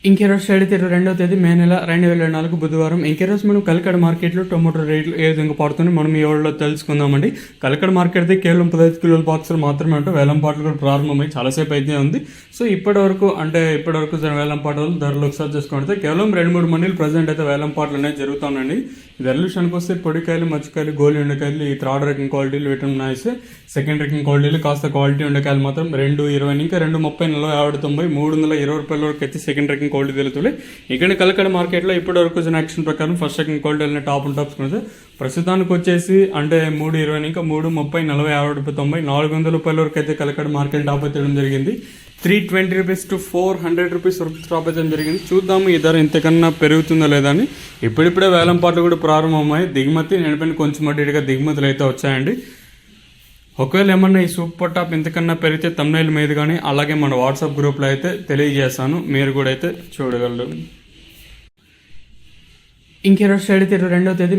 ఇంకెరోజు side 2వ తేదీ మే నెల 2024 బుధవారం. ఇంకెరోజు మనం కలకడ మార్కెట్లో టొమాటో రేట్లు ఏ విధంగా పడుతుంది మనం ఈ వాళ్ళలో తెలుసుకుందామండి. కలకడ మార్కెట్ అయితే కేవలం 15 కిలోల బాక్సులు మాత్రమే ఉంటే వేలం పాటలు కూడా ప్రారంభమై చాలాసేపు అయితే ఉంది. సో ఇప్పటివరకు వేలం పాటలు ధరలు ఒకసారి చూసుకుంటే కేవలం 2-3 మండీలు ప్రజెంట్ అయితే వేలం పాటలు అనేవి జరుగుతున్నాయండి. ధరల విషయానికి వస్తే పొడికాయలు, మచ్చికాయలు, గోలి ఉండకాయలు ఈ థర్డ్ రకం క్వాలిటీలు విటమిన్ నాయిస్, సెకండ్ రకం క్వాలిటీలు కాస్త క్వాలిటీ ఉండకాయలు మాత్రం 2.20 ఇంకా 2.30, 40, 50, 90, 320 రూపాయల వరకు అయితే సెకండ్ రకం క్వాలిటీ తెలుస్తుంది. ఇక్కడ కలకడ మార్కెట్లో ఇప్పటి వరకు యాక్షన్ ప్రకారం first second quality top tops ప్రస్తుతానికి వచ్చేసి అంటే 3.20 ఇంకా 3.30, 40, 50, 90, 400 రూపాయల వరకు అయితే కలకడ మార్కెట్ టాప్ అయితే జరిగింది. 320 రూపీస్ టు 400 రూపీస్ వరకు టాప్ అయితే జరిగింది. చూద్దాము ఈ ధర ఇంతకన్నా పెరుగుతుందా లేదా అని. ఇప్పుడిప్పుడే వేలం పాటలు కూడా ప్రారంభమయ్యాయి. దిగుమతి నేనిపైన కొంచెం అడిగా దిగుమతులు అయితే వచ్చాయండి. ఒకవేళ ఏమన్నా ఈ సూపర్ టాప్ ఇంతకన్నా పెరిగితే తమ్నైల్ మీద కానీ అలాగే మన వాట్సాప్ గ్రూప్లో అయితే తెలియజేస్తాను, మీరు కూడా అయితే చూడగలరు. ఇంకెరోజు సైడ్ 2వ తేదీ